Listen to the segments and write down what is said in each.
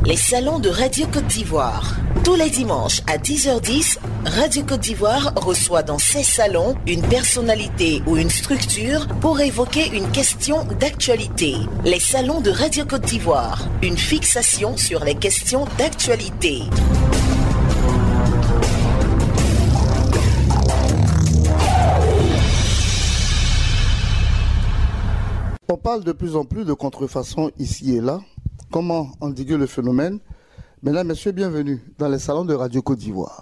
Les salons de Radio Côte d'Ivoire. Tous les dimanches à 10h10, Radio Côte d'Ivoire reçoit dans ses salons une personnalité ou une structure pour évoquer une question d'actualité. Les salons de Radio Côte d'Ivoire, une fixation sur les questions d'actualité. On parle de plus en plus de contrefaçon ici et là. Comment endiguer le phénomène? Mesdames, Messieurs, bienvenue dans les salons de Radio Côte d'Ivoire.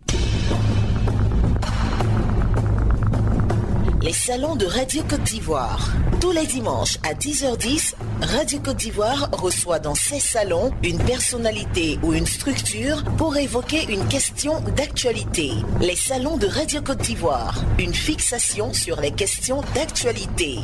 Les salons de Radio Côte d'Ivoire. Tous les dimanches à 10h10, Radio Côte d'Ivoire reçoit dans ses salons une personnalité ou une structure pour évoquer une question d'actualité. Les salons de Radio Côte d'Ivoire, une fixation sur les questions d'actualité.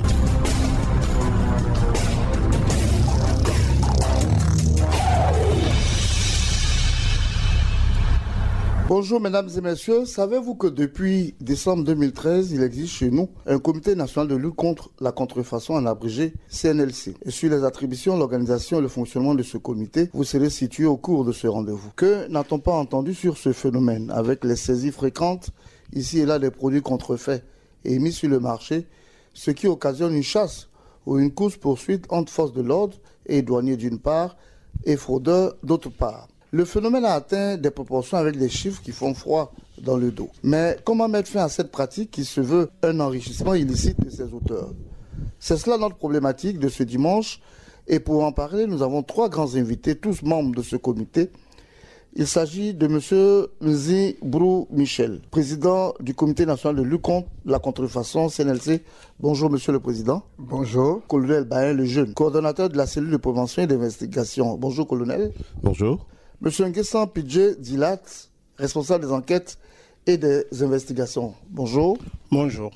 Bonjour mesdames et messieurs, savez-vous que depuis décembre 2013, il existe chez nous un comité national de lutte contre la contrefaçon, en abrégé CNLC. Et sur les attributions, l'organisation et le fonctionnement de ce comité, vous serez situés au cours de ce rendez-vous. Que n'a-t-on pas entendu sur ce phénomène, avec les saisies fréquentes, ici et là, des produits contrefaits et mis sur le marché, ce qui occasionne une chasse ou une course-poursuite entre forces de l'ordre et douaniers d'une part et fraudeurs d'autre part. Le phénomène a atteint des proportions avec des chiffres qui font froid dans le dos. Mais comment mettre fin à cette pratique qui se veut un enrichissement illicite de ses auteurs? C'est cela notre problématique de ce dimanche. Et pour en parler, nous avons trois grands invités, tous membres de ce comité. Il s'agit de M. Nzi Brou Michel, président du comité national de lutte contre la contrefaçon CNLC. Bonjour Monsieur le Président. Bonjour. Colonel Bayen le Jeune, coordonnateur de la cellule de prévention et d'investigation. Bonjour Colonel. Bonjour. Monsieur Nguessan Pidje Dilat, responsable des enquêtes et des investigations. Bonjour. Bonjour.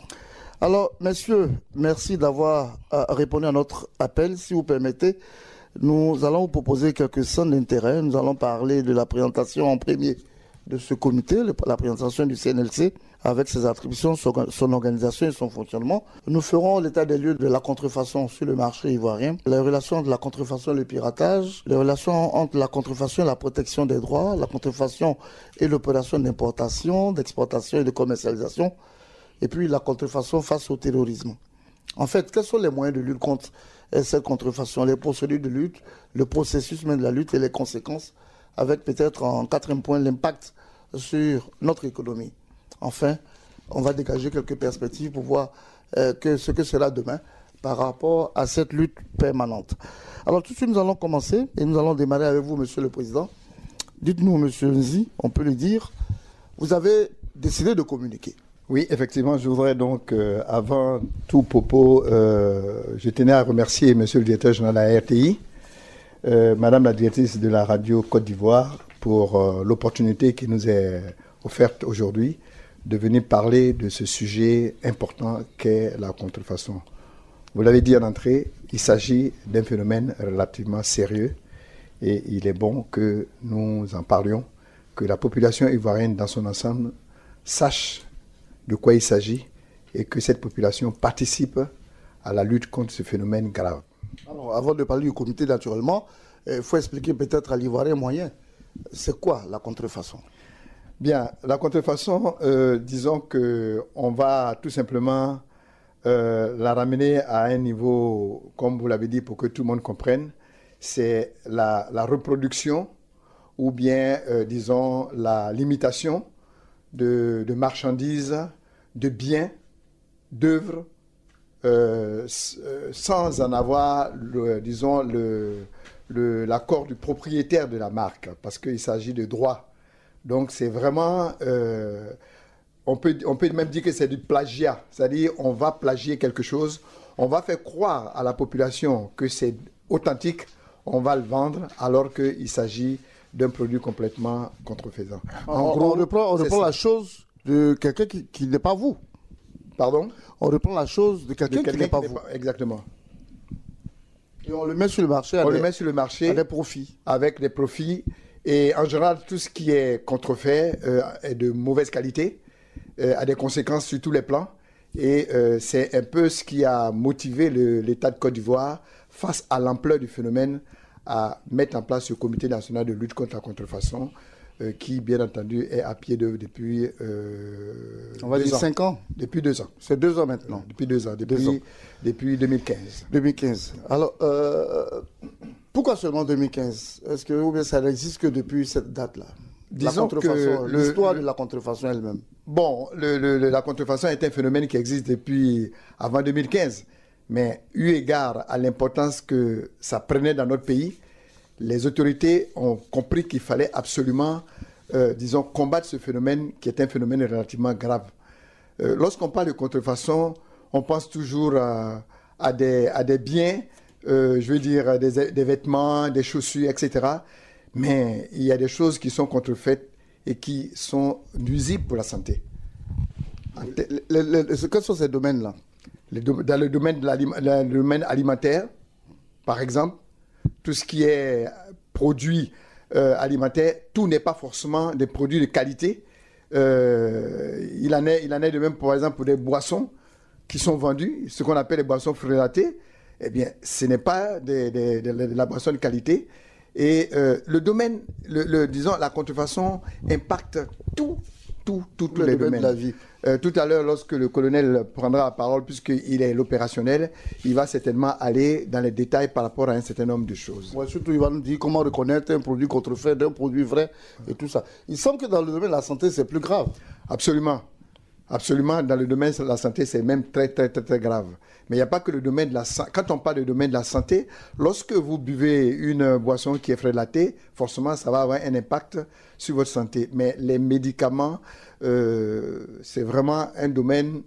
Alors, messieurs, merci d'avoir répondu à notre appel. Si vous permettez, nous allons vous proposer quelques centres d'intérêt. Nous allons parler de la présentation en premier de ce comité, la présentation du CNLC, avec ses attributions, son organisation et son fonctionnement. Nous ferons l'état des lieux de la contrefaçon sur le marché ivoirien, les relations entre la contrefaçon et le piratage, les relations entre la contrefaçon et la protection des droits, la contrefaçon et l'opération d'importation, d'exportation et de commercialisation, et puis la contrefaçon face au terrorisme. En fait, quels sont les moyens de lutte contre cette contrefaçon, les procédures de lutte, le processus même de la lutte et les conséquences, avec peut-être en quatrième point l'impact sur notre économie. Enfin, on va dégager quelques perspectives pour voir ce que sera demain par rapport à cette lutte permanente. Alors tout de suite, nous allons commencer et nous allons démarrer avec vous, Monsieur le Président. Dites-nous, Monsieur Nzi, on peut le dire, vous avez décidé de communiquer. Oui, effectivement, je voudrais donc, avant tout propos, je tenais à remercier Monsieur le directeur général de la RTI, Madame la directrice de la radio Côte d'Ivoire, pour l'opportunité qui nous est offerte aujourd'hui de venir parler de ce sujet important qu'est la contrefaçon. Vous l'avez dit en entrée, il s'agit d'un phénomène relativement sérieux et il est bon que nous en parlions, que la population ivoirienne dans son ensemble sache de quoi il s'agit et que cette population participe à la lutte contre ce phénomène grave. Alors, avant de parler du comité, naturellement, il faut expliquer peut-être à l'Ivoirien moyen, c'est quoi la contrefaçon? Bien, la contrefaçon, disons qu'on va tout simplement la ramener à un niveau, comme vous l'avez dit, pour que tout le monde comprenne, c'est la reproduction ou bien, disons, la limitation de marchandises, de biens, d'œuvres, sans en avoir, l'accord du propriétaire de la marque, parce qu'il s'agit de droits. Donc c'est vraiment, on peut même dire que c'est du plagiat, c'est-à-dire on va plagier quelque chose, on va faire croire à la population que c'est authentique, on va le vendre alors qu'il s'agit d'un produit complètement contrefaisant. En gros, on reprend la chose de quelqu'un qui n'est pas vous. Pardon? On reprend la chose de quelqu'un qui n'est pas vous. Exactement. Et on le met sur le marché à des profits. Avec des profits. Et en général, tout ce qui est contrefait est de mauvaise qualité, a des conséquences sur tous les plans. Et c'est un peu ce qui a motivé l'État de Côte d'Ivoire face à l'ampleur du phénomène à mettre en place ce comité national de lutte contre la contrefaçon qui, bien entendu, est à pied d'œuvre depuis on va dire 5 ans. Depuis 2 ans. C'est 2 ans maintenant. Depuis 2 ans, depuis 2015. 2015. Alors, pourquoi seulement 2015? Est-ce que ou bien ça n'existe que depuis cette date-là? Disons que l'histoire de la contrefaçon elle-même. Bon, la contrefaçon est un phénomène qui existe depuis avant 2015. Mais eu égard à l'importance que ça prenait dans notre pays, les autorités ont compris qu'il fallait absolument, combattre ce phénomène qui est un phénomène relativement grave. Lorsqu'on parle de contrefaçon, on pense toujours à des biens, des vêtements, des chaussures, etc. Mais il y a des choses qui sont contrefaites et qui sont nuisibles pour la santé. Quels sont ces domaines-là? Dans le domaine alimentaire, par exemple, tout ce qui est produits alimentaires, tout n'est pas forcément des produits de qualité. Il en est de même, par exemple, pour des boissons qui sont vendues, ce qu'on appelle les boissons fruitées. Eh bien, ce n'est pas de la boisson de qualité. Et le domaine, disons, la contrefaçon impacte tous les domaines de la vie. Tout à l'heure, lorsque le colonel prendra la parole, puisqu'il est l'opérationnel, il va certainement aller dans les détails par rapport à un certain nombre de choses. Ouais, surtout, il va nous dire comment reconnaître un produit contrefait d'un produit vrai et tout ça. Il semble que dans le domaine de la santé, c'est plus grave. Absolument. Absolument, dans le domaine de la santé, c'est même très, très, très, très grave. Mais il n'y a pas que le domaine de la santé. Quand on parle du domaine de la santé, lorsque vous buvez une boisson qui est frelatée, forcément, ça va avoir un impact sur votre santé. Mais les médicaments, c'est vraiment un domaine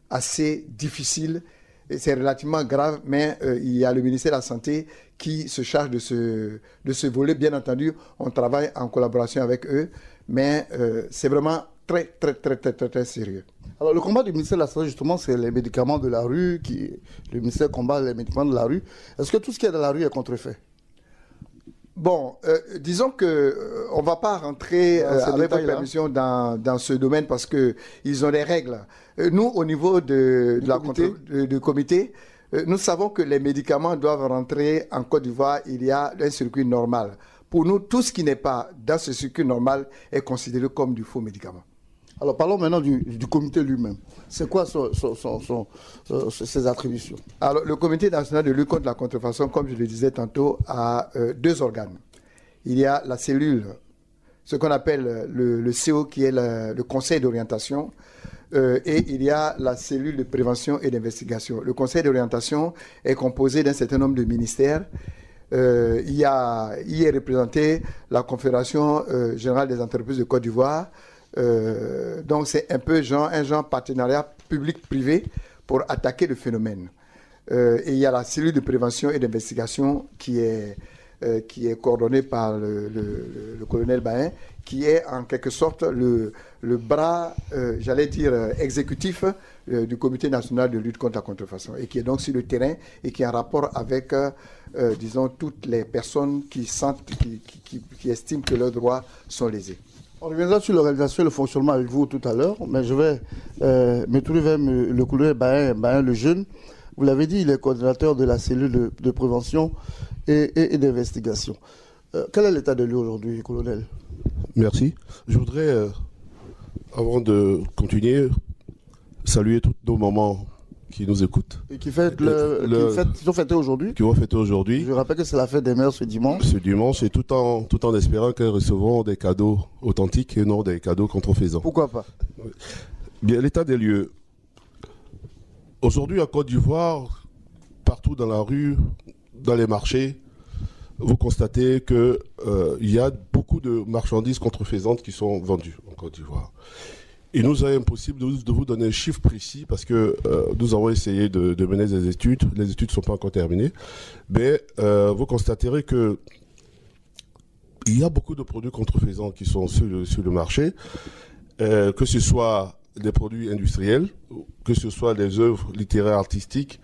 assez difficile. Et c'est relativement grave, mais il y a le ministère de la Santé qui se charge de ce volet. Bien entendu, on travaille en collaboration avec eux, mais c'est vraiment très, très, très, très, très, très sérieux. Alors, le combat du ministère de la Santé, justement, c'est les médicaments de la rue. Le ministère combat les médicaments de la rue. Est-ce que tout ce qui est de la rue est contrefait? Bon, disons qu'on ne va pas rentrer avec votre permission dans ce domaine parce qu'ils ont des règles. Nous, au niveau du comité, nous savons que les médicaments doivent rentrer en Côte d'Ivoire. Il y a un circuit normal. Pour nous, tout ce qui n'est pas dans ce circuit normal est considéré comme du faux médicament. Alors, parlons maintenant du comité lui-même. C'est quoi ses attributions? Alors, le comité national de lutte contre la contrefaçon, comme je le disais tantôt, a 2 organes. Il y a la cellule, ce qu'on appelle le CO, qui est le conseil d'orientation, et il y a la cellule de prévention et d'investigation. Le conseil d'orientation est composé d'un certain nombre de ministères. Il y est représenté la Confédération générale des entreprises de Côte d'Ivoire. Donc c'est un peu un genre partenariat public-privé pour attaquer le phénomène. Et il y a la cellule de prévention et d'investigation qui est coordonnée par le colonel Bain, qui est en quelque sorte le bras, exécutif du Comité national de lutte contre la contrefaçon, et qui est donc sur le terrain et qui est en rapport avec, toutes les personnes qui estiment que leurs droits sont lésés. On reviendra sur l'organisation et le fonctionnement avec vous tout à l'heure, mais je vais me tourner vers le colonel Bain le jeune. Vous l'avez dit, il est coordinateur de la cellule de prévention et d'investigation. Quel est l'état de lieu aujourd'hui, colonel? Merci. Je voudrais, avant de continuer, saluer tous nos mamans qui nous écoutent. Et qui ont fêté aujourd'hui. Qui vont fêter aujourd'hui. Je rappelle que c'est la fête des mères ce dimanche. Ce dimanche, et tout en espérant qu'elles recevront des cadeaux authentiques et non des cadeaux contrefaisants. Pourquoi pas? Bien, l'état des lieux. Aujourd'hui, en Côte d'Ivoire, partout dans la rue, dans les marchés, vous constatez qu'il y a beaucoup de marchandises contrefaisantes qui sont vendues en Côte d'Ivoire. Il nous est impossible de vous donner un chiffre précis parce que nous avons essayé de mener des études. Les études ne sont pas encore terminées. Mais vous constaterez qu'il y a beaucoup de produits contrefaisants qui sont sur le marché, que ce soit des produits industriels, que ce soit des œuvres littéraires artistiques,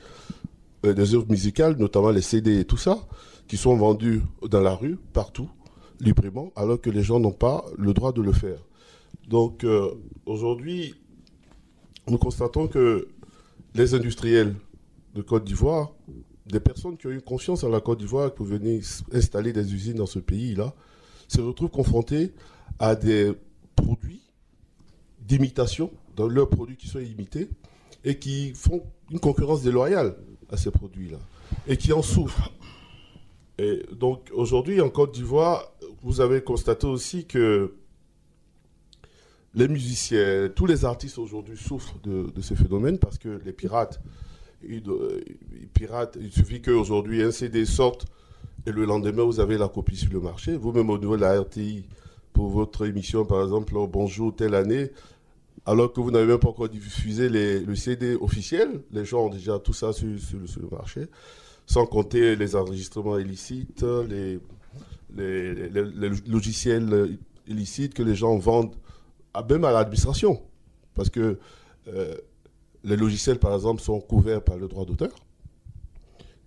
des œuvres musicales, notamment les CD et tout ça, qui sont vendus dans la rue, partout, librement, alors que les gens n'ont pas le droit de le faire. Donc aujourd'hui, nous constatons que les industriels de Côte d'Ivoire des personnes qui ont eu confiance en la Côte d'Ivoire pour venir installer des usines dans ce pays-là se retrouvent confrontés à des produits d'imitation, dans leurs produits qui sont imités, et qui font une concurrence déloyale à ces produits-là, et qui en souffrent. Et donc aujourd'hui, en Côte d'Ivoire, vous avez constaté aussi que les musiciens, tous les artistes aujourd'hui souffrent de ce phénomène parce que les pirates, il suffit qu'aujourd'hui un CD sorte et le lendemain vous avez la copie sur le marché. Vous-même au niveau de la RTI, pour votre émission par exemple, Bonjour telle année, alors que vous n'avez même pas encore diffusé le CD officiel, les gens ont déjà tout ça sur le marché, sans compter les enregistrements illicites, les logiciels illicites que les gens vendent même à l'administration. Parce que les logiciels, par exemple, sont couverts par le droit d'auteur.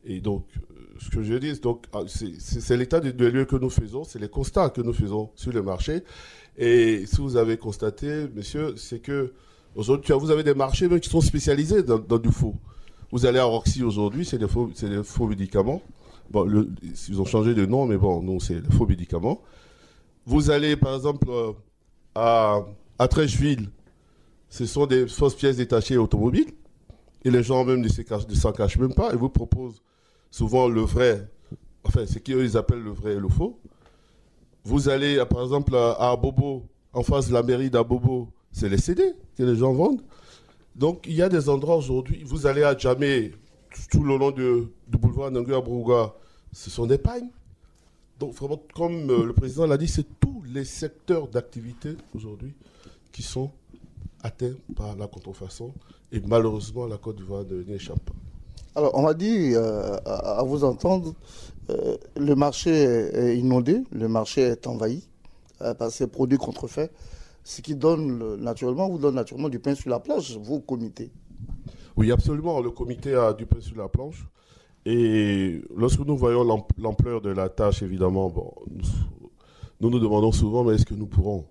Et donc, ce que je dis, c'est l'état de lieu que nous faisons, c'est les constats que nous faisons sur le marché. Et si vous avez constaté, monsieur, c'est que aujourd'hui, vous avez des marchés même qui sont spécialisés dans du faux. Vous allez à Roxy aujourd'hui, c'est des faux médicaments. Bon, ils ont changé de nom, mais bon, non, c'est des faux médicaments. Vous allez, par exemple, à Trècheville, ce sont des fausses pièces détachées automobiles. Et les gens même ne s'en cachent même pas. Ils vous proposent souvent le vrai, enfin, ce qu'ils appellent le vrai et le faux. Vous allez, par exemple, à Abobo, en face de la mairie d'Abobo, c'est les CD que les gens vendent. Donc, il y a des endroits aujourd'hui, vous allez à Djamé, tout le long du boulevard Nangu Brouga, ce sont des pagnes. Donc, vraiment, comme le président l'a dit, c'est tous les secteurs d'activité aujourd'hui qui sont atteints par la contrefaçon. Et malheureusement, la Côte d'Ivoire n'y échappe pas. Alors, on va dire, à vous entendre, le marché est inondé, le marché est envahi par ces produits contrefaits, ce qui vous donne naturellement du pain sur la planche, vous, comité. Oui, absolument, le comité a du pain sur la planche. Et lorsque nous voyons l'ampleur de la tâche, évidemment, bon, nous nous demandons souvent, mais est-ce que nous pourrons ?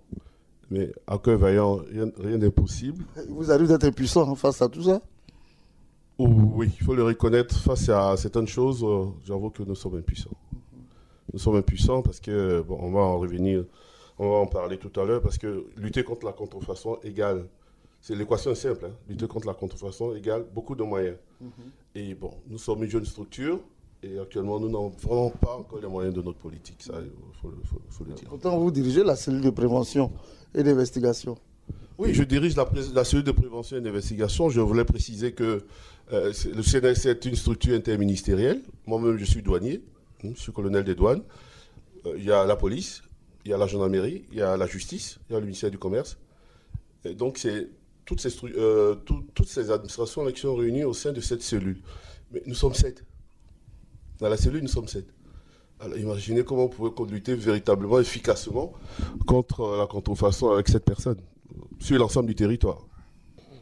Mais à cœur vaillant, rien n'est possible. Vous arrivez d'être impuissant face à tout ça ? Oui, il faut le reconnaître. Face à certaines choses, j'avoue que nous sommes impuissants. Nous sommes impuissants parce que, bon, on va en revenir, on va en parler tout à l'heure, parce que lutter contre la contrefaçon égale, c'est l'équation est simple, hein, lutter contre la contrefaçon égale beaucoup de moyens. Et bon, nous sommes une jeune structure, et actuellement, nous n'avons vraiment pas encore les moyens de notre politique, ça, il faut le dire. Pourtant, vous dirigez la cellule de prévention et d'investigation. Oui, je dirige la cellule de prévention et d'investigation. Je voulais préciser que le CNS est une structure interministérielle. Moi-même, je suis douanier, je suis colonel des douanes. Il y a la police, il y a la gendarmerie, il y a la justice, il y a le ministère du Commerce. Et donc, c'est toutes ces administrations qui sont réunies au sein de cette cellule. Mais nous sommes 7. Dans la cellule, nous sommes 7. Alors, imaginez comment on pouvait lutter véritablement, efficacement contre la contrefaçon avec 7 personnes sur l'ensemble du territoire.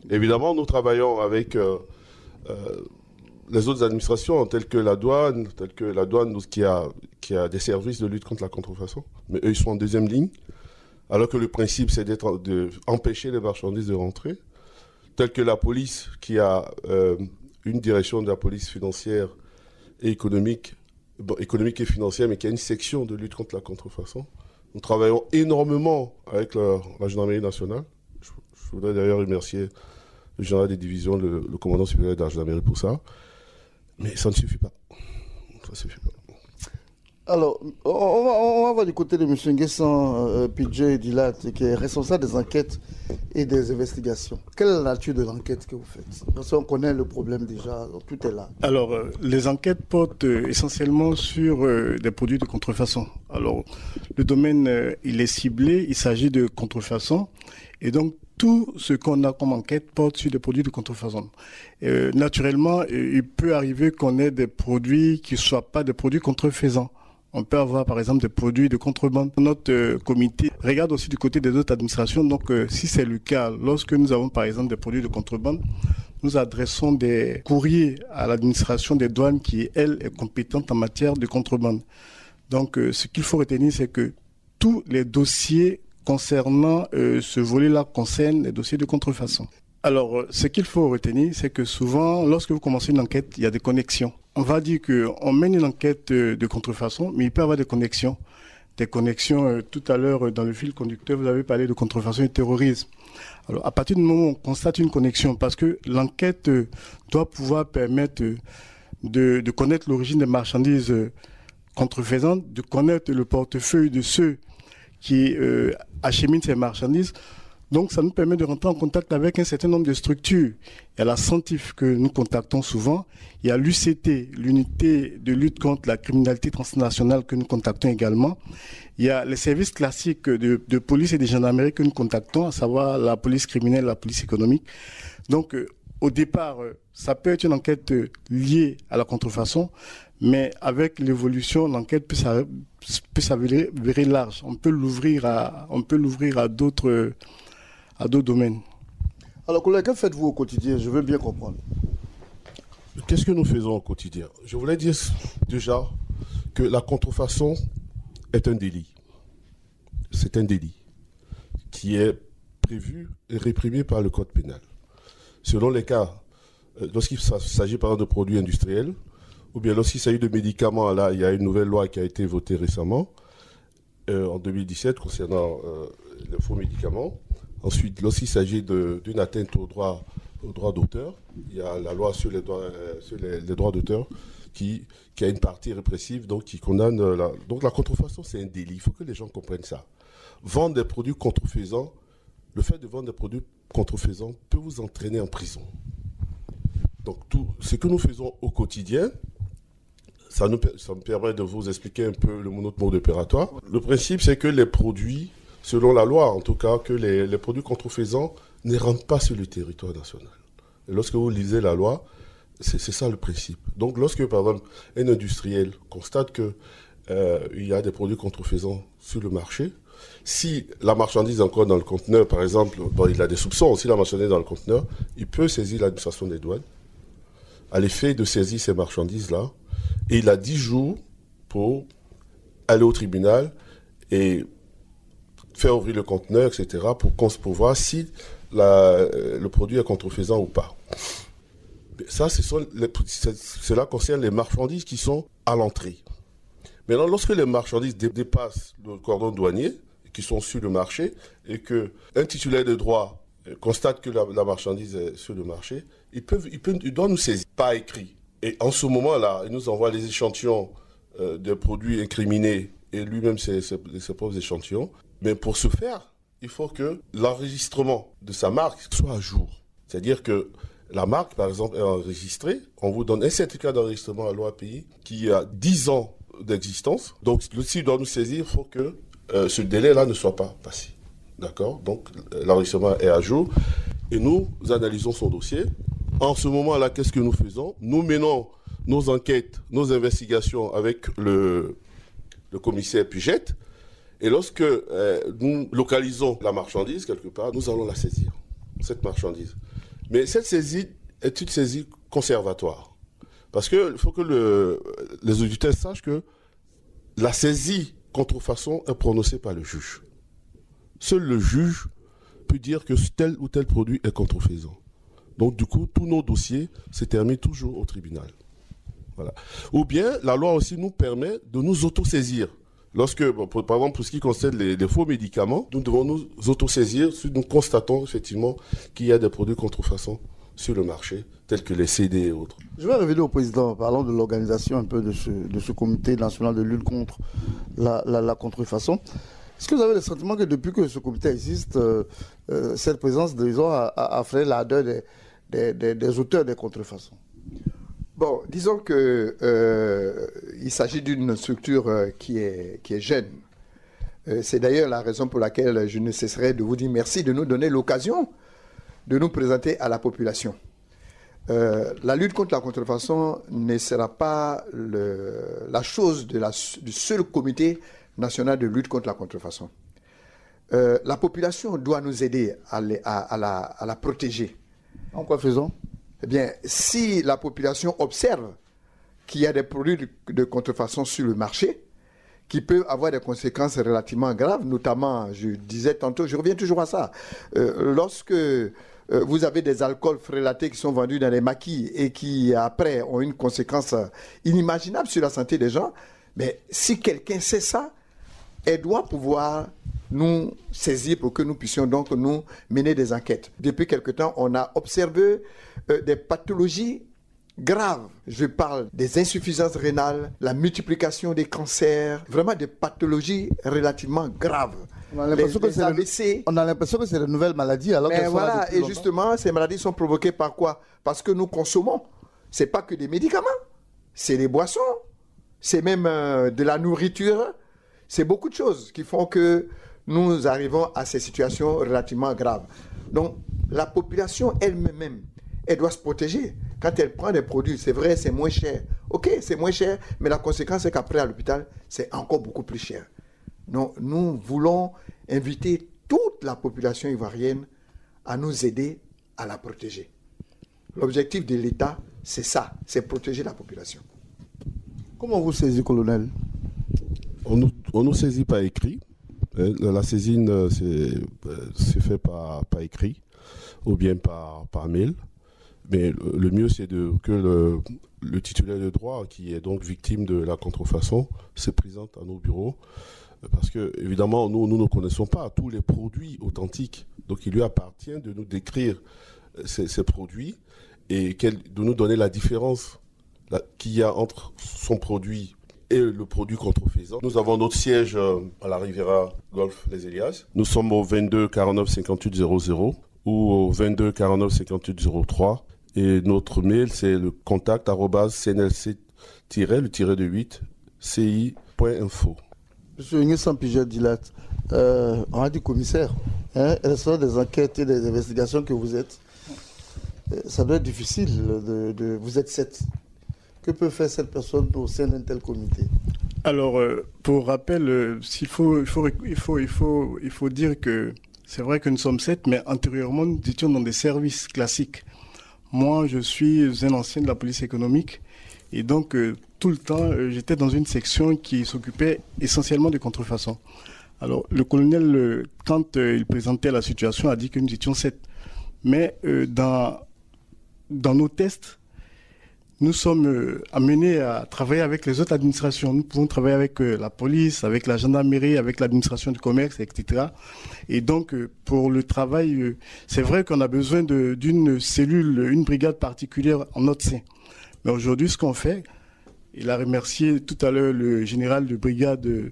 Évidemment, nous travaillons avec les autres administrations, telles que la douane qui a des services de lutte contre la contrefaçon. Mais eux, ils sont en deuxième ligne, alors que le principe, c'est d'empêcher les marchandises de rentrer. Telle que la police, qui a une direction de la police financière et économique et financière, mais qui a une section de lutte contre la contrefaçon. Nous travaillons énormément avec la gendarmerie nationale. Je voudrais d'ailleurs remercier le général des divisions, le commandant supérieur de la gendarmerie pour ça. Mais ça ne suffit pas. Ça ne suffit pas. Alors, on va voir du côté de M. Nguessan Pidje Dilat, qui est responsable des enquêtes et des investigations. Quelle est la nature de l'enquête que vous faites ? Parce qu'on connaît le problème déjà, tout est là. Alors, les enquêtes portent essentiellement sur des produits de contrefaçon. Alors, le domaine, il est ciblé, il s'agit de contrefaçon. Et donc, tout ce qu'on a comme enquête porte sur des produits de contrefaçon. Naturellement, il peut arriver qu'on ait des produits qui ne soient pas des produits contrefaisants. On peut avoir, par exemple, des produits de contrebande. Notre comité regarde aussi du côté des autres administrations. Donc, si c'est le cas, lorsque nous avons, par exemple, des produits de contrebande, nous adressons des courriers à l'administration des douanes qui, elle, est compétente en matière de contrebande. Donc, ce qu'il faut retenir, c'est que tous les dossiers concernant ce volet-là concernent les dossiers de contrefaçon. Alors, ce qu'il faut retenir, c'est que souvent, lorsque vous commencez une enquête, il y a des connexions. on va dire qu'on mène une enquête de contrefaçon, mais il peut y avoir des connexions. Tout à l'heure, dans le fil conducteur, vous avez parlé de contrefaçon et terrorisme. Alors, à partir du moment où on constate une connexion, parce que l'enquête doit pouvoir permettre de connaître l'origine des marchandises contrefaisantes, de connaître le portefeuille de ceux qui acheminent ces marchandises. Donc, ça nous permet de rentrer en contact avec un certain nombre de structures. Il y a la CENTIF que nous contactons souvent. Il y a l'UCT, l'unité de lutte contre la criminalité transnationale que nous contactons également. Il y a les services classiques de police et de gendarmerie que nous contactons, à savoir la police criminelle, la police économique. Donc, au départ, ça peut être une enquête liée à la contrefaçon, mais avec l'évolution, l'enquête peut s'avérer large. On peut l'ouvrir à d'autres domaines. Alors, collègue, que faites-vous au quotidien? Je veux bien comprendre. Qu'est-ce que nous faisons au quotidien? Je voulais dire déjà que la contrefaçon est un délit. C'est un délit qui est prévu et réprimé par le code pénal. Selon les cas, lorsqu'il s'agit par exemple de produits industriels, ou bien lorsqu'il s'agit de médicaments, là, il y a une nouvelle loi qui a été votée récemment, en 2017, concernant les faux médicaments. Ensuite, lorsqu'il s'agit d'une atteinte au droit d'auteur, il y a la loi sur les droits d'auteur qui a une partie répressive, donc qui condamne. Donc la contrefaçon, c'est un délit. Il faut que les gens comprennent ça. Vendre des produits contrefaisants, le fait de vendre des produits contrefaisants peut vous entraîner en prison. Donc tout ce que nous faisons au quotidien, ça me permet de vous expliquer un peu notre mode opératoire. Le principe, c'est que les produits, selon la loi en tout cas, que les produits contrefaisants ne rentrent pas sur le territoire national. Et lorsque vous lisez la loi, c'est ça le principe. Donc lorsque par exemple un industriel constate qu'il y a des produits contrefaisants sur le marché, si la marchandise est encore dans le conteneur, par exemple, il a des soupçons, si la marchandise est dans le conteneur, il peut saisir l'administration des douanes à l'effet de saisir ces marchandises-là. Et il a 10 jours pour aller au tribunal et faire ouvrir le conteneur, etc., pour voir si le produit est contrefaisant ou pas. Ça, cela concerne les marchandises qui sont à l'entrée. Maintenant, lorsque les marchandises dépassent le cordon douanier, qui sont sur le marché, et qu'un titulaire de droit constate que la marchandise est sur le marché, il doit nous saisir par écrit. Et en ce moment-là, il nous envoie les échantillons des produits incriminés et lui-même ses propres échantillons. Mais pour ce faire, il faut que l'enregistrement de sa marque soit à jour. C'est-à-dire que la marque, par exemple, est enregistrée. On vous donne un certificat d'enregistrement à l'OAPI qui a 10 ans d'existence. Donc, s'il doit nous saisir, il faut que ce délai-là ne soit pas passé. D'accord? Donc, l'enregistrement est à jour. Et nous analysons son dossier. En ce moment-là, qu'est-ce que nous faisons? Nous menons nos enquêtes, nos investigations avec le commissaire Puget. Et lorsque nous localisons la marchandise quelque part, nous allons la saisir, cette marchandise. Mais cette saisie est une saisie conservatoire. Parce qu'il faut que les auditeurs sachent que la saisie contrefaçon est prononcée par le juge. Seul le juge peut dire que tel ou tel produit est contrefaisant. Donc du coup, tous nos dossiers se terminent toujours au tribunal. Voilà. Ou bien, la loi aussi nous permet de nous autosaisir. Lorsque, par exemple, pour ce qui concerne les faux médicaments, nous devons nous autosaisir si nous constatons effectivement qu'il y a des produits contrefaçons sur le marché, tels que les CD et autres. Je vais revenir au président, parlant de l'organisation un peu de ce comité national de lutte contre la contrefaçon. Est-ce que vous avez le sentiment que depuis que ce comité existe, cette présence, disons, a fait l'ardeur des auteurs des contrefaçons? Bon, disons que il s'agit d'une structure qui est jeune. C'est d'ailleurs la raison pour laquelle je ne cesserai de vous dire merci de nous donner l'occasion de nous présenter à la population. La lutte contre la contrefaçon ne sera pas la chose du seul comité national de lutte contre la contrefaçon. La population doit nous aider à la protéger. En quoi faisons? Eh bien, si la population observe qu'il y a des produits de contrefaçon sur le marché, qui peuvent avoir des conséquences relativement graves, notamment, je disais tantôt, je reviens toujours à ça, lorsque vous avez des alcools frélatés qui sont vendus dans les maquis et qui, après, ont une conséquence inimaginable sur la santé des gens, mais si quelqu'un sait ça, elle doit pouvoir nous saisir pour que nous puissions donc nous mener des enquêtes. Depuis quelque temps, on a observé des pathologies graves. Je parle des insuffisances rénales, la multiplication des cancers, vraiment des pathologies relativement graves. On a l'impression que c'est de nouvelles maladies. Alors mais voilà, et justement, ces maladies sont provoquées par quoi? Parce que nous consommons. Ce n'est pas que des médicaments, c'est des boissons, c'est même de la nourriture, c'est beaucoup de choses qui font que nous arrivons à ces situations relativement graves. Donc, la population elle-même, elle doit se protéger. Quand elle prend des produits, c'est vrai, c'est moins cher. Ok, c'est moins cher, mais la conséquence, c'est qu'après, à l'hôpital, c'est encore beaucoup plus cher. Donc, nous voulons inviter toute la population ivoirienne à nous aider à la protéger. L'objectif de l'État, c'est ça, c'est protéger la population. Comment vous saisissez, colonel? On nous saisit par écrit. La saisine, c'est fait par écrit ou bien par mail. Mais le mieux, c'est que le titulaire de droit, qui est donc victime de la contrefaçon, se présente à nos bureaux. Parce que, évidemment, nous ne connaissons pas tous les produits authentiques. Donc, il lui appartient de nous décrire ces produits et de nous donner la différence qu'il y a entre son produit et le produit contrefaisant. Nous avons notre siège à la Riviera Golf Les Elias. Nous sommes au 22 49 58 00 ou au 22 49 58 03. Et notre mail, c'est le contact@cnlc-ci.info. Monsieur Nguessan Pijet-Dilat, on a dit commissaire, elles sont des enquêtes et des investigations que vous êtes. Ça doit être difficile, vous êtes 7. Que peut faire cette personne au sein d'un tel comité? Alors, pour rappel, il faut dire que c'est vrai que nous sommes 7, mais antérieurement, nous étions dans des services classiques. Moi, je suis un ancien de la police économique et donc tout le temps, j'étais dans une section qui s'occupait essentiellement de contrefaçon. Alors, le colonel, quand il présentait la situation, a dit que nous étions 7. Mais dans nos tests, nous sommes amenés à travailler avec les autres administrations. Nous pouvons travailler avec la police, avec la gendarmerie, avec l'administration du commerce, etc. Et donc, pour le travail, c'est vrai qu'on a besoin d'une cellule, une brigade particulière en notre sein. Mais aujourd'hui, ce qu'on fait, il a remercié tout à l'heure le général de brigade de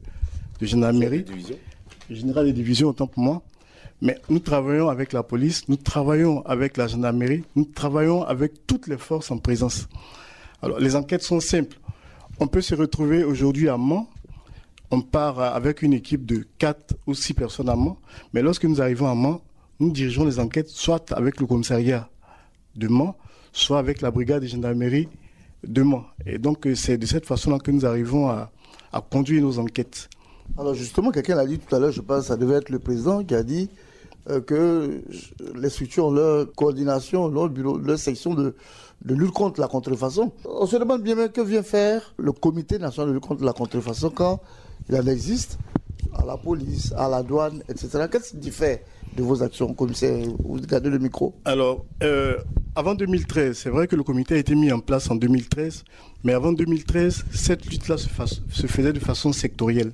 gendarmerie, le général de division, autant pour moi. Mais nous travaillons avec la police, nous travaillons avec la gendarmerie, nous travaillons avec toutes les forces en présence. Alors, les enquêtes sont simples. On peut se retrouver aujourd'hui à Mans. On part avec une équipe de 4 ou 6 personnes à Mans. Mais lorsque nous arrivons à Mans, nous dirigeons les enquêtes soit avec le commissariat de Mans, soit avec la brigade de gendarmerie de Mans. Et donc, c'est de cette façon-là que nous arrivons à conduire nos enquêtes. Alors justement, quelqu'un l'a dit tout à l'heure, je pense que ça devait être le président qui a dit que les structures, leur coordination, leur bureau, leur section de lutte contre la contrefaçon. On se demande bien que vient faire le comité national de lutte contre la contrefaçon quand il en existe à la police, à la douane, etc. Qu'est-ce qui fait de vos actions, commissaire? Vous gardez le micro. Alors, avant 2013, c'est vrai que le comité a été mis en place en 2013, mais avant 2013, cette lutte-là se faisait de façon sectorielle.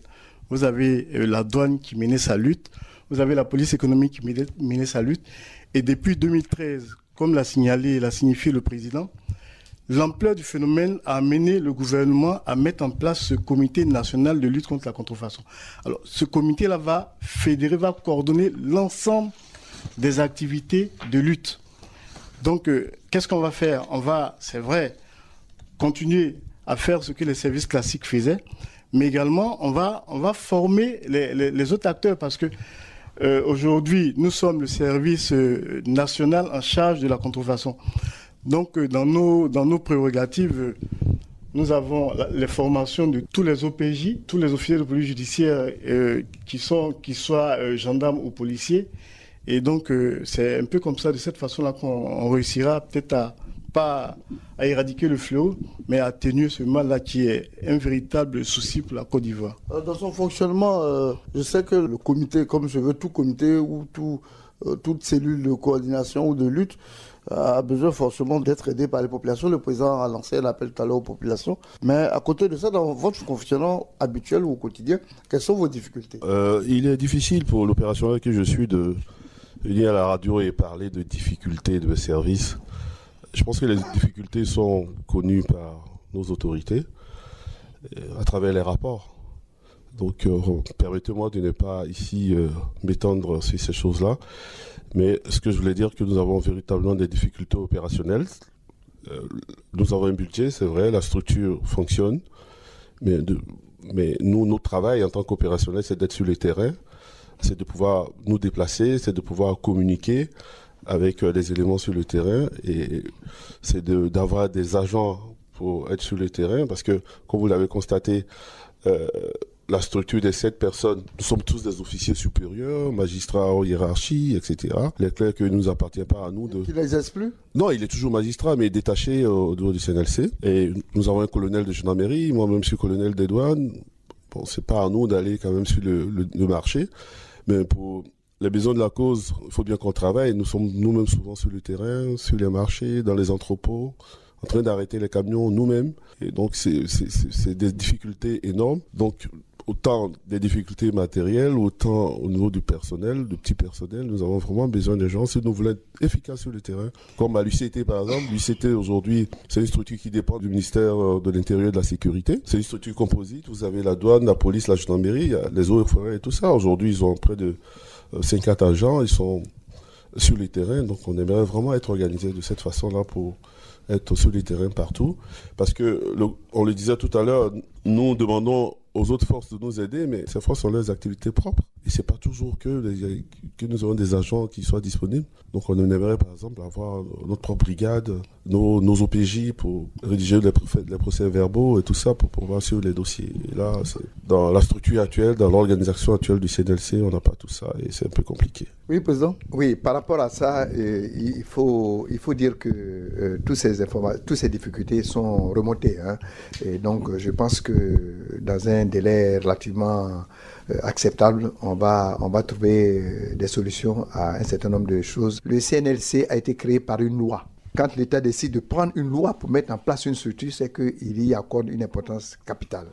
Vous avez la douane qui menait sa lutte, vous avez la police économique qui menait sa lutte. Et depuis 2013, comme l'a signifié le président, l'ampleur du phénomène a amené le gouvernement à mettre en place ce comité national de lutte contre la contrefaçon. Alors, ce comité-là va fédérer, va coordonner l'ensemble des activités de lutte. Donc, qu'est-ce qu'on va faire? On va, c'est vrai, continuer à faire ce que les services classiques faisaient, mais également, on va former les autres acteurs parce que aujourd'hui, nous sommes le service national en charge de la contrefaçon. Donc, dans nos prérogatives, nous avons les formations de tous les OPJ, tous les officiers de police judiciaire qui soient gendarmes ou policiers. Et donc, c'est un peu comme ça, de cette façon-là, qu'on réussira peut-être à pas à éradiquer le fléau, mais à atténuer ce mal-là qui est un véritable souci pour la Côte d'Ivoire. Dans son fonctionnement, je sais que le comité, comme je veux, tout comité ou toute cellule de coordination ou de lutte a besoin forcément d'être aidé par les populations. Le président a lancé un appel tout à l'heure aux populations. Mais à côté de ça, dans votre fonctionnement habituel ou au quotidien, quelles sont vos difficultés? Il est difficile pour l'opérationnel que je suis de venir à la radio et parler de difficultés de service. Je pense que les difficultés sont connues par nos autorités à travers les rapports. Donc, permettez-moi de ne pas ici m'étendre sur ces choses-là. Mais ce que je voulais dire, que nous avons véritablement des difficultés opérationnelles. Nous avons un budget, c'est vrai, la structure fonctionne. Mais nous, notre travail en tant qu'opérationnel, c'est d'être sur le terrain, c'est de pouvoir nous déplacer, c'est de pouvoir communiquer avec les éléments sur le terrain. Et c'est d'avoir des agents pour être sur le terrain. Parce que, comme vous l'avez constaté, la structure des 7 personnes, nous sommes tous des officiers supérieurs, magistrats en hiérarchie, etc. Les clercs que nous appartient pas à nous. Il n'exerce plus? Non, il est toujours magistrat, mais détaché au niveau du CNLC. Et nous avons un colonel de gendarmerie, moi-même je suis colonel des douanes. Bon, c'est pas à nous d'aller quand même sur le marché, mais pour les besoins de la cause, il faut bien qu'on travaille. Nous sommes nous-mêmes souvent sur le terrain, sur les marchés, dans les entrepôts, en train d'arrêter les camions nous-mêmes. Et donc, c'est des difficultés énormes. Donc, autant des difficultés matérielles, autant au niveau du personnel, du petit personnel, nous avons vraiment besoin de gens si nous voulons être efficaces sur le terrain. Comme à l'UCT par exemple, l'UCT aujourd'hui, c'est une structure qui dépend du ministère de l'Intérieur et de la Sécurité. C'est une structure composite, vous avez la douane, la police, la gendarmerie, les eaux et forêts et tout ça. Aujourd'hui, ils ont près de 54 agents, ils sont sur les terrains, donc on aimerait vraiment être organisé de cette façon-là pour être sur les terrains partout. Parce que, on le disait tout à l'heure, nous demandons aux autres forces de nous aider, mais ces forces ont leurs activités propres. Et c'est pas toujours que nous avons des agents qui soient disponibles. Donc on aimerait par exemple avoir notre propre brigade, nos OPJ pour rédiger les procès-verbaux et tout ça pour pouvoir suivre les dossiers. Et là, dans la structure actuelle, dans l'organisation actuelle du CNLC, on n'a pas tout ça et c'est un peu compliqué. Oui, président. Oui, par rapport à ça, il faut dire que toutes ces difficultés sont remontées. Hein. Et donc je pense que dans un délai relativement acceptable, on va trouver des solutions à un certain nombre de choses. Le CNLC a été créé par une loi. Quand l'État décide de prendre une loi pour mettre en place une structure, c'est qu'il y accorde une importance capitale.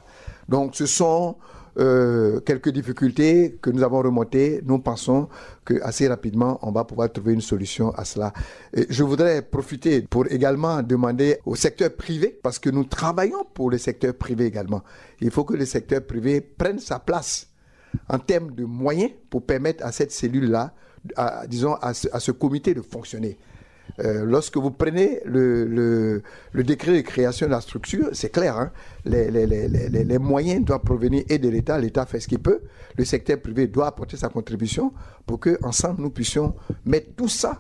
Donc ce sont quelques difficultés que nous avons remontées. Nous pensons qu'assez rapidement, on va pouvoir trouver une solution à cela. Et je voudrais profiter pour également demander au secteur privé, parce que nous travaillons pour le secteur privé également. Il faut que le secteur privé prenne sa place en termes de moyens pour permettre à cette cellule-là, à ce comité de fonctionner. Lorsque vous prenez le décret de création de la structure, c'est clair, hein, les moyens doivent provenir et de l'État. L'État fait ce qu'il peut. Le secteur privé doit apporter sa contribution pour qu'ensemble nous puissions mettre tout ça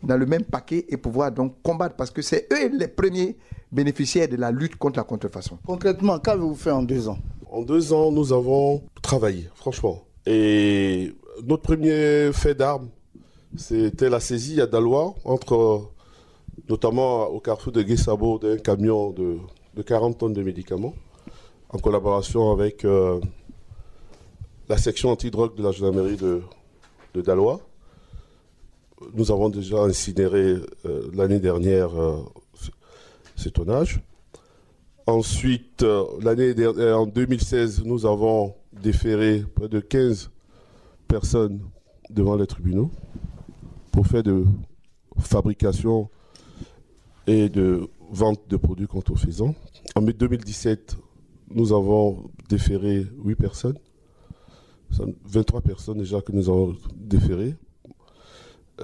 dans le même paquet et pouvoir donc combattre, parce que c'est eux les premiers bénéficiaires de la lutte contre la contrefaçon. Concrètement, qu'avez-vous fait en 2 ans? En 2 ans, nous avons travaillé, franchement. Et notre premier fait d'armes, c'était la saisie à Daloa, notamment au carrefour de Guessabo, d'un camion de 40 tonnes de médicaments, en collaboration avec la section antidrogue de la gendarmerie de Daloa. Nous avons déjà incinéré l'année dernière ces tonnages. Ensuite, en 2016, nous avons déféré près de 15 personnes devant les tribunaux pour faire de fabrication et de vente de produits contrefaisants. En 2017, nous avons déféré 8 personnes. 23 personnes déjà que nous avons déférées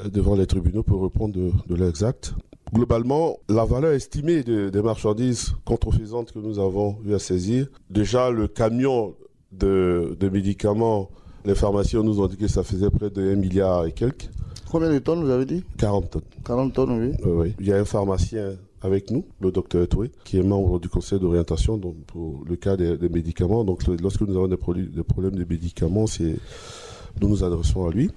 devant les tribunaux pour répondre de leurs actes. Globalement, la valeur estimée des marchandises contrefaisantes que nous avons eu à saisir, déjà le camion de médicaments, les pharmaciens nous ont dit que ça faisait près de 1 milliard et quelques. Combien de tonnes vous avez dit? 40 tonnes. 40 tonnes, oui. Oui. Il y a un pharmacien avec nous, le docteur Toué, qui est membre du conseil d'orientation donc pour le cas des médicaments. Donc lorsque nous avons des problèmes de médicaments, nous nous adressons à lui.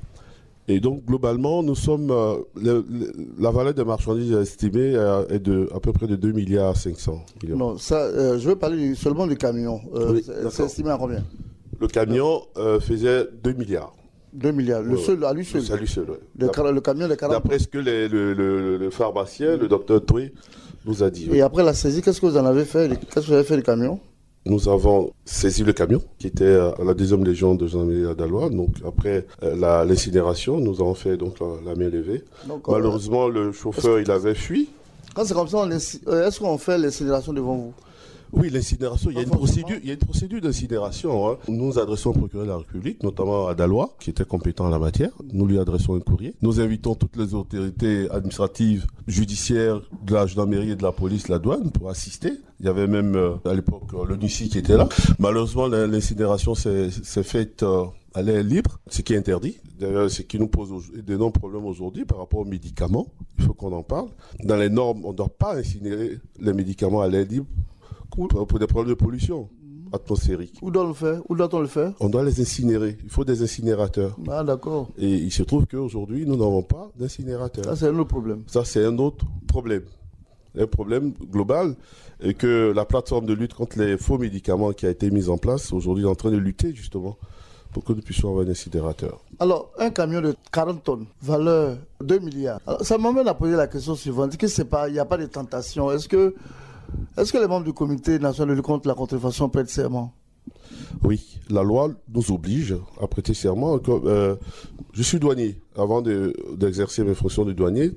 Et donc, globalement, nous sommes, la valeur des marchandises estimée est de à peu près de 2,5 milliards. Non, ça, je veux parler seulement du camion. Oui, c'est estimé à combien? Le camion faisait 2 milliards. 2 milliards, seul, à lui seul. À lui seul, oui. Le camion de 40 tonnes. D'après ce que le pharmacien, le docteur Toué, nous a dit. Et après la saisie, qu'est-ce que vous en avez fait? Qu'est-ce que vous avez fait du camion? Nous avons saisi le camion qui était à la 2e légion de gendarmerie à Daloa. Donc après l'incinération, nous avons fait donc la main levée. Donc, malheureusement, le chauffeur il avait fui. Quand c'est comme ça, est-ce qu'on fait l'incinération devant vous? Oui, l'incinération, il y a une procédure d'incinération. Hein. Nous nous adressons au procureur de la République, notamment à Daloa, qui était compétent en la matière. Nous lui adressons un courrier. Nous invitons toutes les autorités administratives, judiciaires, de la gendarmerie et de la police, la douane, pour assister. Il y avait même, à l'époque, le NUCI qui était là. Malheureusement, l'incinération s'est faite à l'air libre, ce qui est interdit. D'ailleurs, ce qui nous pose d'énormes problèmes aujourd'hui par rapport aux médicaments. Il faut qu'on en parle. Dans les normes, on ne doit pas incinérer les médicaments à l'air libre pour des problèmes de pollution atmosphérique. Où doit-on le faire? On doit les incinérer. Il faut des incinérateurs. Ah, d'accord. Et il se trouve qu'aujourd'hui, nous n'avons pas d'incinérateurs. Ça, c'est un autre problème. Ça, c'est un autre problème. Un problème global. Et que la plateforme de lutte contre les faux médicaments qui a été mise en place, aujourd'hui, est en train de lutter, justement, pour que nous puissions avoir un incinérateur. Alors, un camion de 40 tonnes, valeur 2 milliards. Alors, ça m'amène à poser la question suivante. Il n'y a pas de tentation. Est-ce que les membres du comité national de lutte contre la contrefaçon prêtent serment? Oui, la loi nous oblige à prêter serment. Je suis douanier. Avant d'exercer mes fonctions de douanier,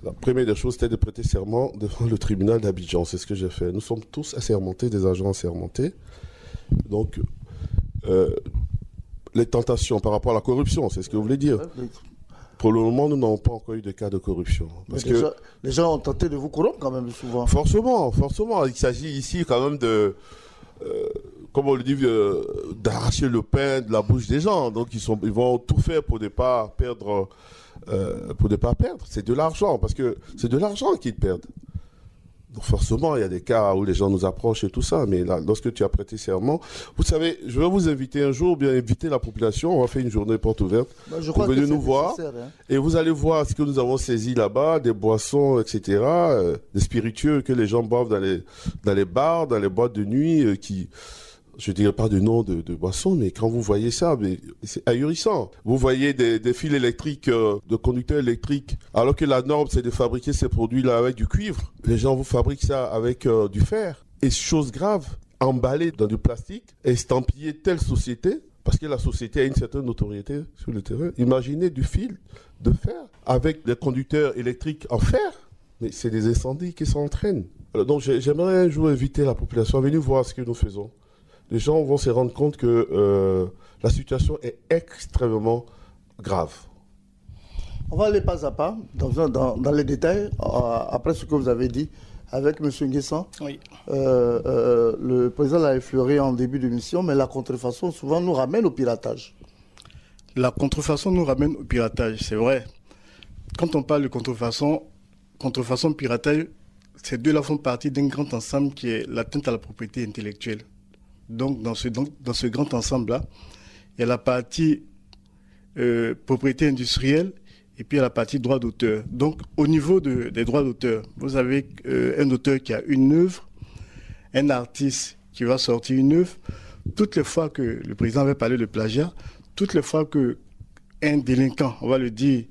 la première des choses, c'était de prêter serment devant le tribunal d'Abidjan. C'est ce que j'ai fait. Nous sommes tous assermentés, des agents assermentés. Donc, les tentations par rapport à la corruption, c'est ce que vous voulez dire. Pour le moment, nous n'avons pas encore eu de cas de corruption. Parce que les gens ont tenté de vous corrompre quand même souvent. Forcément. Il s'agit ici quand même de, comme on le dit, d'arracher le pain de la bouche des gens. Donc ils vont tout faire pour ne pas perdre. C'est de l'argent, parce que c'est de l'argent qu'ils perdent. Donc forcément, il y a des cas où les gens nous approchent et tout ça, mais là, lorsque tu as prêté serment, vous savez, je vais vous inviter un jour, bien inviter la population, on va faire une journée porte ouverte, pour venir nous voir, et vous allez voir ce que nous avons saisi là-bas, des boissons, etc., des spiritueux que les gens boivent dans les bars, dans les boîtes de nuit, je ne dirais pas de nom de boisson, mais quand vous voyez ça, c'est ahurissant. Vous voyez des fils électriques, de conducteurs électriques, alors que la norme, c'est de fabriquer ces produits-là avec du cuivre. Les gens vous fabriquent ça avec du fer. Et chose grave, emballé dans du plastique, estampillé telle société, parce que la société a une certaine notoriété sur le terrain. Imaginez du fil de fer avec des conducteurs électriques en fer. Mais c'est des incendies qui s'entraînent. Donc j'aimerais un jour inviter la population à venir voir ce que nous faisons. Les gens vont se rendre compte que la situation est extrêmement grave. On va aller pas à pas dans les détails, après ce que vous avez dit avec M. Nguessan. Oui. Le président l'a effleuré en début de mission, mais la contrefaçon souvent nous ramène au piratage. La contrefaçon nous ramène au piratage, c'est vrai. Quand on parle de contrefaçon, piratage, ces deux-là font partie d'un grand ensemble qui est l'atteinte à la propriété intellectuelle. Donc, dans ce grand ensemble-là, il y a la partie propriété industrielle et puis il y a la partie droit d'auteur. Donc, au niveau des droits d'auteur, vous avez un auteur qui a une œuvre, un artiste qui va sortir une œuvre. Toutes les fois que le président avait parlé de plagiat, toutes les fois qu'un délinquant, on va le dire,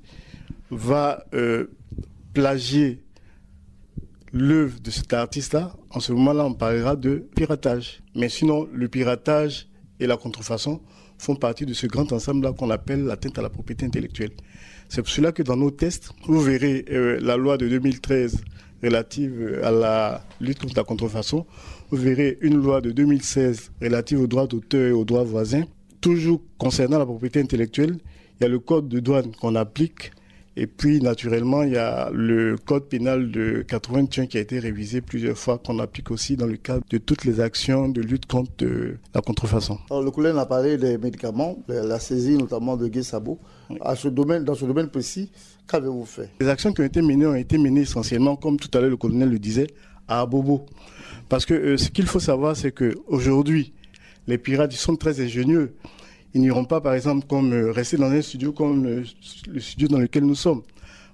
va plagier l'œuvre de cet artiste-là, en ce moment-là, on parlera de piratage. Mais sinon, le piratage et la contrefaçon font partie de ce grand ensemble-là qu'on appelle l'atteinte à la propriété intellectuelle. C'est pour cela que dans nos tests, vous verrez la loi de 2013 relative à la lutte contre la contrefaçon, vous verrez une loi de 2016 relative aux droits d'auteur et aux droits voisins. Toujours concernant la propriété intellectuelle, il y a le code de douane qu'on applique. Et puis, naturellement, il y a le code pénal de 81 qui a été révisé plusieurs fois, qu'on applique aussi dans le cadre de toutes les actions de lutte contre la contrefaçon. Alors, le collègue a parlé des médicaments, la saisie notamment de Guy Sabo. Oui. Dans ce domaine précis, qu'avez-vous fait? Les actions qui ont été menées essentiellement, comme tout à l'heure le colonel le disait, à Abobo. Parce que ce qu'il faut savoir, c'est qu'aujourd'hui, les pirates, ils sont très ingénieux. Ils n'iront pas, par exemple, rester dans un studio comme le studio dans lequel nous sommes.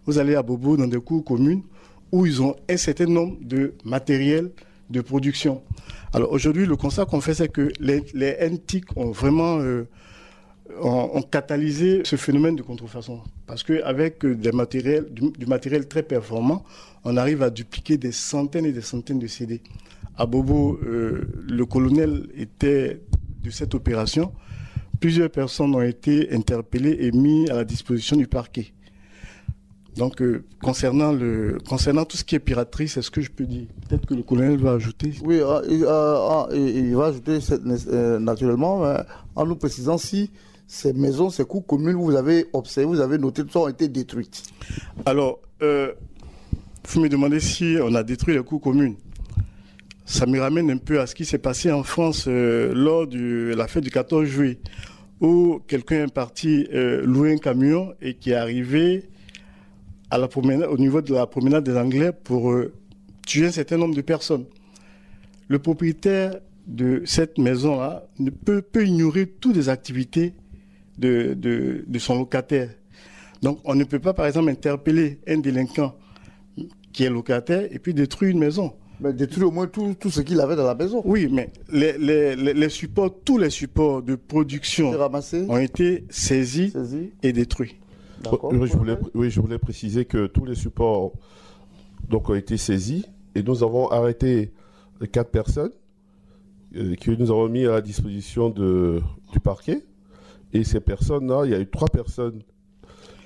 Vous allez à Bobo, dans des cours communes, où ils ont un certain nombre de matériel de production. Alors aujourd'hui, le constat qu'on fait, c'est que les NTIC ont vraiment ont catalysé ce phénomène de contrefaçon. Parce qu'avec du matériel très performant, on arrive à dupliquer des centaines et des centaines de CD. À Bobo, le colonel était de cette opération. Plusieurs personnes ont été interpellées et mises à la disposition du parquet. Donc, concernant tout ce qui est piraterie, c'est ce que je peux dire. Peut-être que le colonel va ajouter. Oui, il va ajouter naturellement, en nous précisant si ces maisons, ces cours communes, vous avez observé, vous avez noté, tout ont été détruites. Alors, vous me demandez si on a détruit les cours communes. Ça me ramène un peu à ce qui s'est passé en France lors de la fête du 14 juillet, où quelqu'un est parti louer un camion et qui est arrivé au niveau de la promenade des Anglais pour tuer un certain nombre de personnes. Le propriétaire de cette maison-là peut ignorer toutes les activités de son locataire. Donc on ne peut pas, par exemple, interpeller un délinquant qui est locataire et puis détruire une maison. Mais détruire au moins tout ce qu'il avait dans la maison. Oui, mais les supports, tous les supports de production ont été saisis et détruits. Je voulais préciser que tous les supports ont été saisis et nous avons arrêté 4 personnes que nous avons mis à la disposition du parquet. Et ces personnes-là, il y a eu 3 personnes